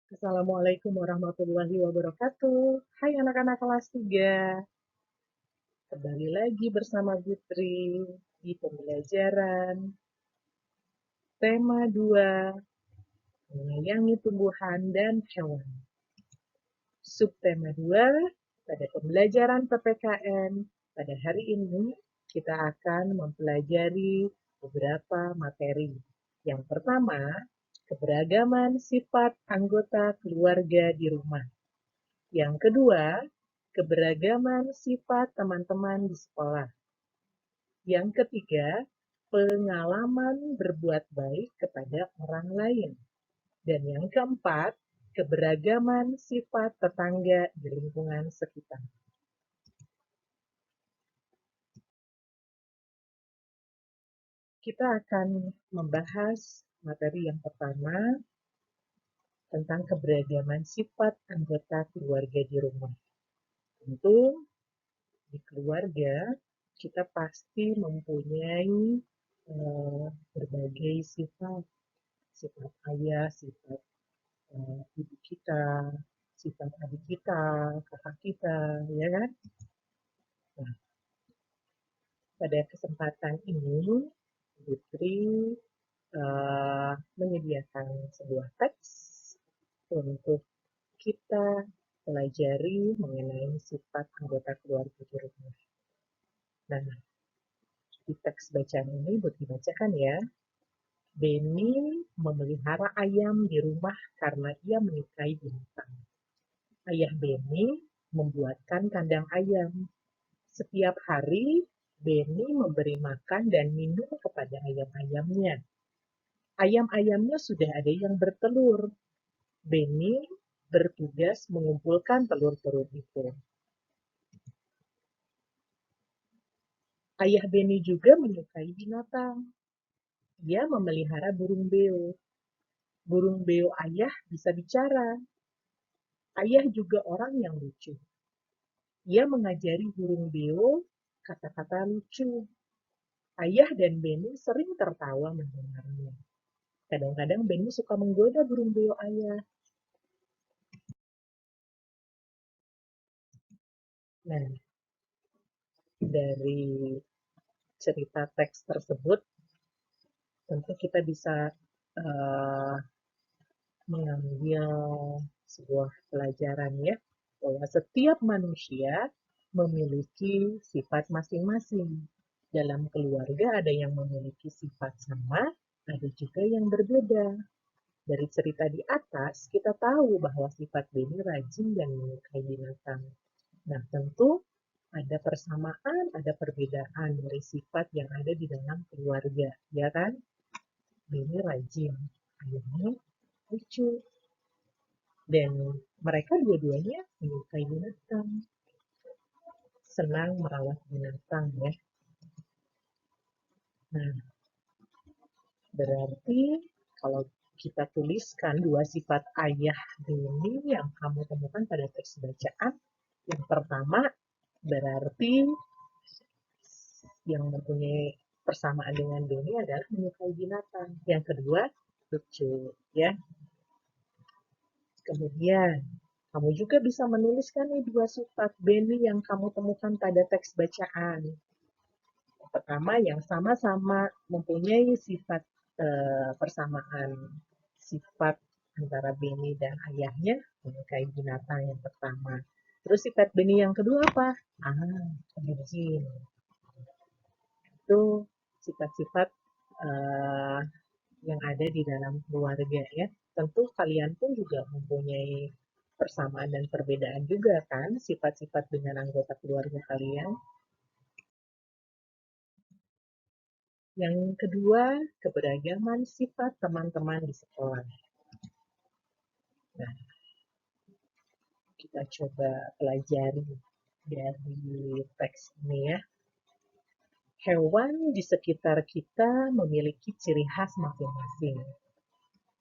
Assalamualaikum warahmatullahi wabarakatuh. Hai anak-anak kelas 3. Kembali lagi bersama Putri di pembelajaran tema 2, menyayangi tumbuhan dan hewan. Subtema 2, pada pembelajaran PPKN, pada hari ini kita akan mempelajari beberapa materi. Yang pertama, keberagaman sifat anggota keluarga di rumah. Yang kedua, keberagaman sifat teman-teman di sekolah. Yang ketiga, pengalaman berbuat baik kepada orang lain. Dan yang keempat, keberagaman sifat tetangga di lingkungan sekitar. Kita akan membahas materi yang pertama tentang keberagaman sifat anggota keluarga di rumah. Tentu di keluarga kita pasti mempunyai berbagai sifat, sifat ayah, sifat ibu kita, sifat adik kita, kakak kita, ya kan? Nah, pada kesempatan ini, Putri menyediakan sebuah teks untuk kita pelajari mengenai sifat anggota keluarga di rumah. Nah, di teks bacaan ini Putri bacakan ya. Beni memelihara ayam di rumah karena ia menyukai binatang. Ayah Beni membuatkan kandang ayam. Setiap hari, Beni memberi makan dan minum kepada ayam-ayamnya. Ayam-ayamnya sudah ada yang bertelur. Beni bertugas mengumpulkan telur-telur itu. Ayah Beni juga menyukai binatang. Ia memelihara burung beo. Burung beo ayah bisa bicara. Ayah juga orang yang lucu. Ia mengajari burung beo kata-kata lucu. Ayah dan Beni sering tertawa mendengarnya. Kadang-kadang Beni suka menggoda burung beo ayah. Nah, dari cerita teks tersebut, tentu kita bisa mengambil sebuah pelajaran ya, bahwa setiap manusia memiliki sifat masing-masing. Dalam keluarga ada yang memiliki sifat sama, ada juga yang berbeda. Dari cerita di atas, kita tahu bahwa sifat Beni rajin dan menyukai binatang. Nah, tentu ada persamaan, ada perbedaan dari sifat yang ada di dalam keluarga, ya kan? Beni rajin, ayahnya lucu, dan mereka dua-duanya menyukai binatang, senang merawat binatang ya. Nah, berarti kalau kita tuliskan dua sifat ayah Beni yang kamu temukan pada teks bacaan, yang pertama berarti yang mempunyai persamaan dengan Beni adalah menyukai binatang. Yang kedua, lucu ya. Kemudian kamu juga bisa menuliskan nih dua sifat Beni yang kamu temukan pada teks bacaan. Yang pertama, yang sama-sama mempunyai sifat persamaan sifat antara Beni dan ayahnya, menyukai binatang yang pertama. Terus sifat Beni yang kedua apa? Rajin. Itu sifat-sifat yang ada di dalam keluarga ya. Tentu kalian pun juga mempunyai persamaan dan perbedaan juga kan sifat-sifat dengan anggota keluarga kalian. Yang kedua, keberagaman sifat teman-teman di sekolah. Nah, kita coba pelajari dari teks ini ya. Hewan di sekitar kita memiliki ciri khas masing-masing.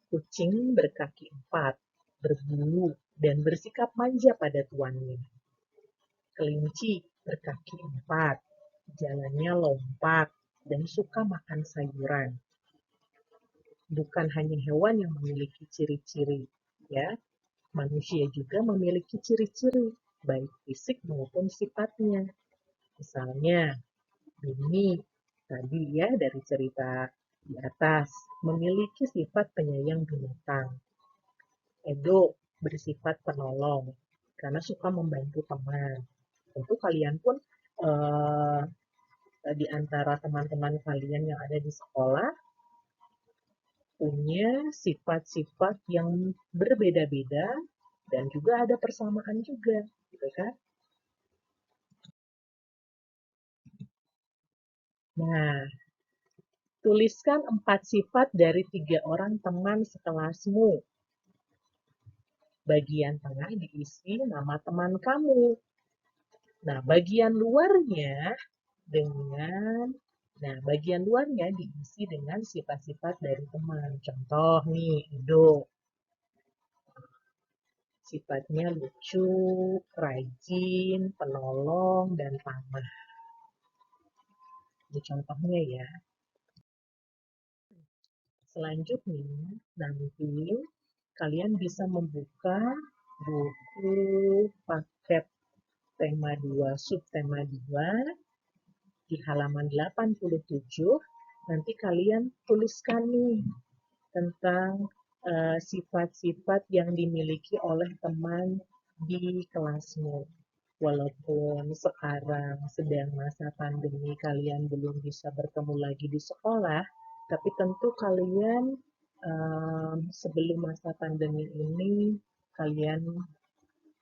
Kucing berkaki 4, berbulu, dan bersikap manja pada tuannya. Kelinci berkaki 4, jalannya lompat, dan suka makan sayuran. Bukan hanya hewan yang memiliki ciri-ciri, ya, Manusia juga memiliki ciri-ciri, baik fisik maupun sifatnya. Misalnya, Bini tadi ya dari cerita di atas memiliki sifat penyayang binatang. Edo bersifat penolong karena suka membantu teman. Tentu kalian pun eh, di antara teman-teman kalian yang ada di sekolah punya sifat-sifat yang berbeda-beda dan juga ada persamaan juga, gitu kan? Nah, tuliskan 4 sifat dari 3 orang teman sekelasmu. Bagian tengah diisi nama teman kamu. Nah, bagian luarnya diisi dengan sifat-sifat dari teman. Contoh nih, Edo. Sifatnya lucu, rajin, penolong, dan ramah. Ini contohnya ya. Selanjutnya, nanti kalian bisa membuka buku paket tema 2, subtema 2 di halaman 87. Nanti kalian tuliskan nih tentang sifat-sifat yang dimiliki oleh teman di kelasmu. Walaupun sekarang sedang masa pandemi, kalian belum bisa bertemu lagi di sekolah, tapi tentu kalian sebelum masa pandemi ini, kalian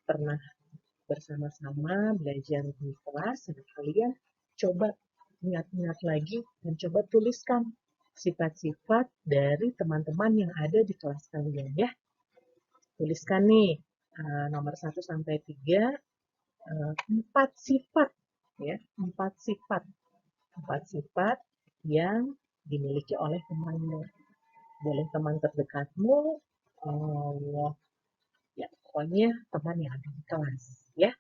pernah bersama-sama belajar di kelas, dan kalian coba ingat-ingat lagi dan coba tuliskan sifat-sifat dari teman-teman yang ada di kelas kalian ya. Tuliskan nih nomor 1 sampai 3 4 sifat ya, 4 sifat yang dimiliki oleh temanmu. Boleh teman terdekatmu, ya pokoknya teman yang ada di kelas ya.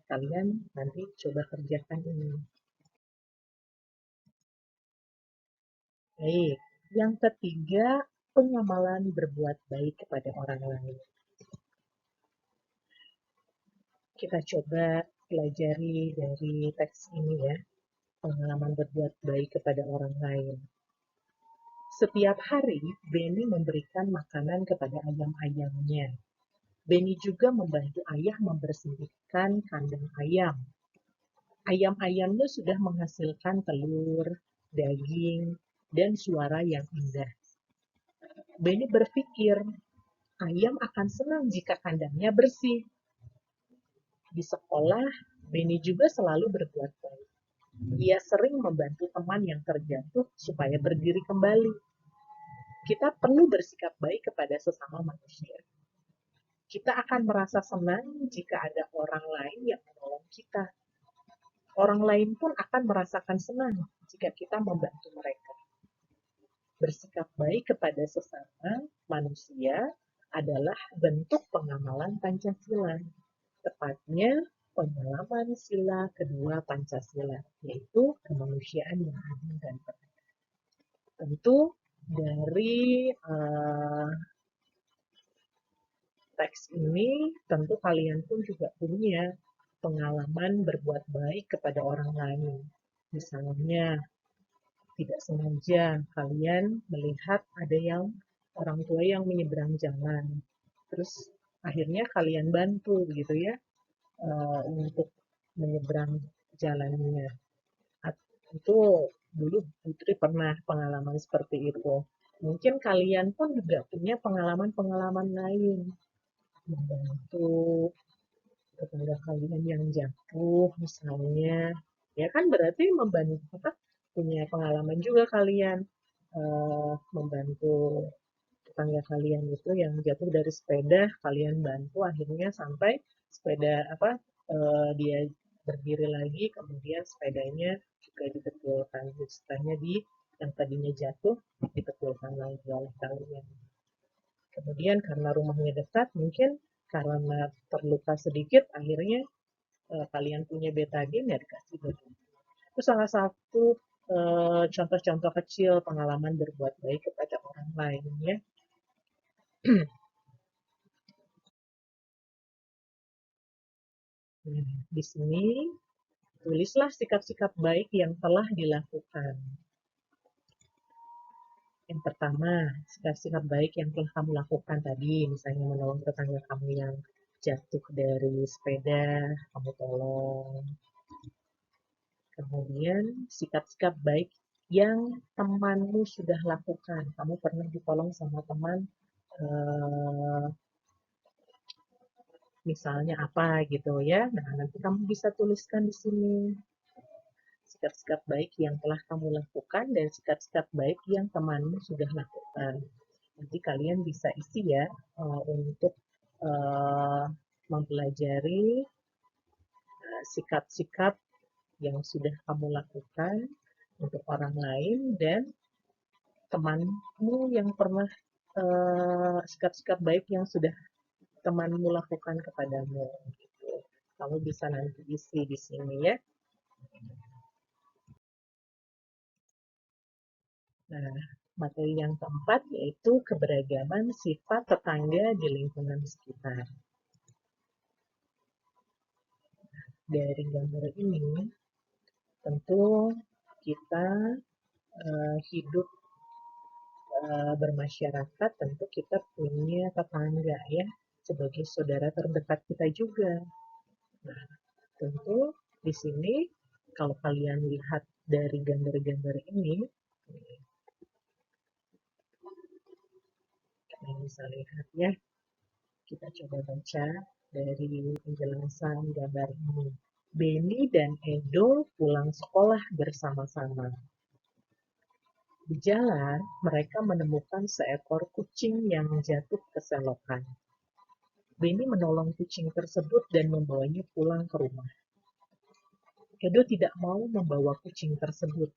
Kalian nanti coba kerjakan ini. Baik, yang ketiga, pengamalan berbuat baik kepada orang lain. Kita coba pelajari dari teks ini ya, pengalaman berbuat baik kepada orang lain. Setiap hari, Benny memberikan makanan kepada ayam-ayamnya. Benny juga membantu ayah membersihkan kandang ayam. Ayam-ayamnya sudah menghasilkan telur, daging, dan suara yang indah. Benny berpikir, ayam akan senang jika kandangnya bersih. Di sekolah, Benny juga selalu berbuat baik. Ia sering membantu teman yang terjatuh supaya berdiri kembali. Kita perlu bersikap baik kepada sesama manusia. Kita akan merasa senang jika ada orang lain yang menolong kita. Orang lain pun akan merasakan senang jika kita membantu mereka. Bersikap baik kepada sesama manusia adalah bentuk pengamalan Pancasila. Tepatnya pengalaman sila kedua Pancasila, yaitu kemanusiaan yang adil dan beradab. Tentu dari teks ini, tentu kalian pun juga punya pengalaman berbuat baik kepada orang lain. Misalnya, tidak sengaja kalian melihat ada yang orang tua yang menyeberang jalan, terus akhirnya kalian bantu gitu ya, untuk menyeberang jalannya. Itu dulu Putri pernah pengalaman seperti itu. Mungkin kalian pun juga punya pengalaman-pengalaman lain, membantu tetangga kalian yang jatuh misalnya. Ya kan berarti membantu apa, punya pengalaman juga kalian membantu tetangga kalian itu yang jatuh dari sepeda, kalian bantu akhirnya sampai sepeda dia berdiri lagi, kemudian sepedanya juga dibetulkan, istilahnya yang tadinya jatuh dibetulkan lagi oleh kalian. Kemudian karena rumahnya dekat, mungkin karena terluka sedikit, akhirnya kalian punya betadine ya dikasih betadine. Itu salah satu contoh-contoh kecil pengalaman berbuat baik kepada orang lain ya. Nah, di sini tulislah sikap-sikap baik yang telah dilakukan. Yang pertama, sikap-sikap baik yang telah kamu lakukan tadi, misalnya menolong tetangga kamu yang jatuh dari sepeda, kamu tolong. Kemudian, sikap-sikap baik yang temanmu sudah lakukan. Kamu pernah ditolong sama teman, misalnya apa gitu ya. Nah, nanti kamu bisa tuliskan di sini sikap-sikap baik yang telah kamu lakukan dan sikap-sikap baik yang temanmu sudah lakukan. Nanti kalian bisa isi ya untuk mempelajari sikap-sikap yang sudah kamu lakukan untuk orang lain dan temanmu yang pernah sikap-sikap baik yang sudah temanmu lakukan kepadamu. Gitu. Kamu bisa nanti isi di sini ya. Nah, materi yang keempat yaitu keberagaman sifat tetangga di lingkungan sekitar. Dari gambar ini, tentu kita hidup bermasyarakat, tentu kita punya tetangga ya, sebagai saudara terdekat kita juga. Nah, tentu di sini kalau kalian lihat dari gambar-gambar ini, kalian bisa lihat ya, kita coba baca dari penjelasan gambar ini. Beni dan Edo pulang sekolah bersama-sama. Di jalan, mereka menemukan seekor kucing yang jatuh ke selokan. Beni menolong kucing tersebut dan membawanya pulang ke rumah. Edo tidak mau membawa kucing tersebut.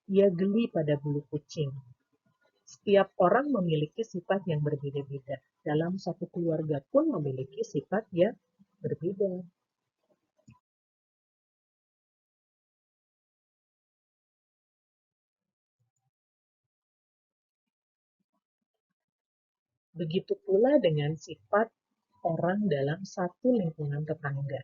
Ia geli pada bulu kucing. Setiap orang memiliki sifat yang berbeda-beda. Dalam satu keluarga pun memiliki sifat yang berbeda. Begitu pula dengan sifat orang dalam satu lingkungan tetangga.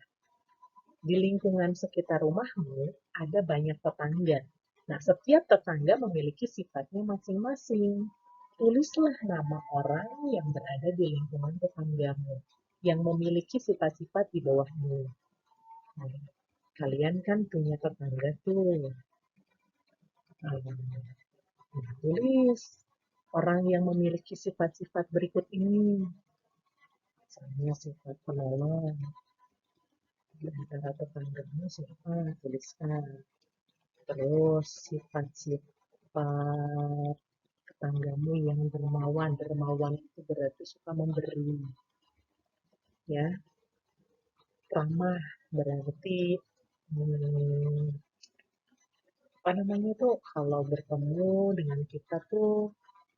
Di lingkungan sekitar rumahmu ada banyak tetangga. Nah, setiap tetangga memiliki sifatnya masing-masing. Tulislah nama orang yang berada di lingkungan tetanggamu yang memiliki sifat-sifat di bawahmu. Nah, kalian kan punya tetangga tuh. Nah, tulis orang yang memiliki sifat-sifat berikut ini. Misalnya sifat penolong. Di antara tetanggamu siapa? Tuliskan. Terus sifat-sifat tetanggamu yang dermawan. Dermawan itu berarti suka memberi. Ya, ramah berarti apa namanya tuh kalau bertemu dengan kita tuh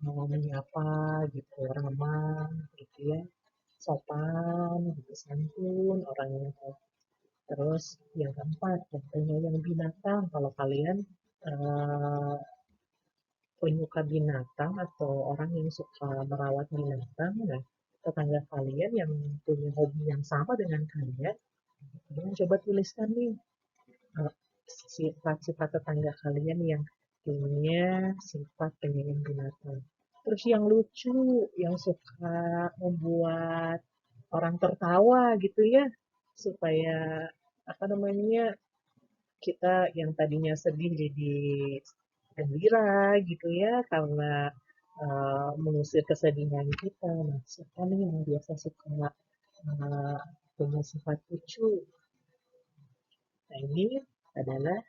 mau menyapa gitu, ramah gitu ya, sopan gitu, santun orangnya. Terus yang keempat, contohnya yang binatang, kalau kalian uh, penyuka binatang atau orang yang suka merawat binatang, nah tetangga kalian yang punya hobi yang sama dengan kalian, kalian coba tuliskan nih sifat-sifat tetangga kalian yang punya sifat penyayang binatang. Terus yang lucu, yang suka membuat orang tertawa gitu ya, supaya apa namanya kita yang tadinya sedih jadi gembira gitu ya karena mengusir kesedihan kita. Nah, siapa nih yang biasa suka punya sifat lucu? Nah, ini adalah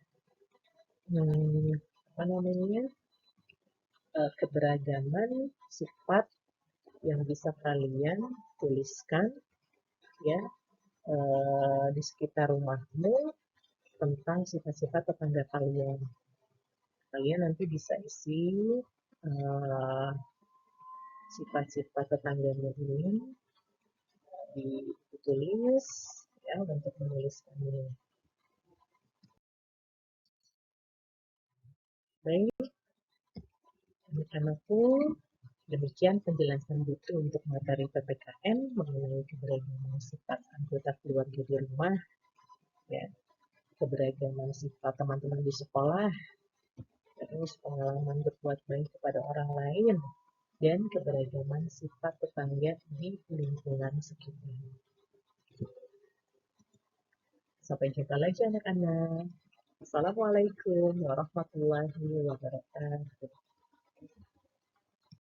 apa namanya keberagaman sifat yang bisa kalian tuliskan ya di sekitar rumahmu tentang sifat-sifat tetangga kalian. Kalian nanti bisa isi uh, sifat-sifat tetangganya ini ditulis ya untuk menuliskannya. Baik, anak-anakku, Demikian penjelasan buku untuk materi PPKN mengenai keberagaman sifat anggota keluarga di rumah, ya, keberagaman sifat teman-teman di sekolah, terus pengalaman berbuat baik kepada orang lain, dan keberagaman sifat tetangga di lingkungan sekitar. Sampai jumpa lagi anak-anak. Assalamualaikum warahmatullahi wabarakatuh.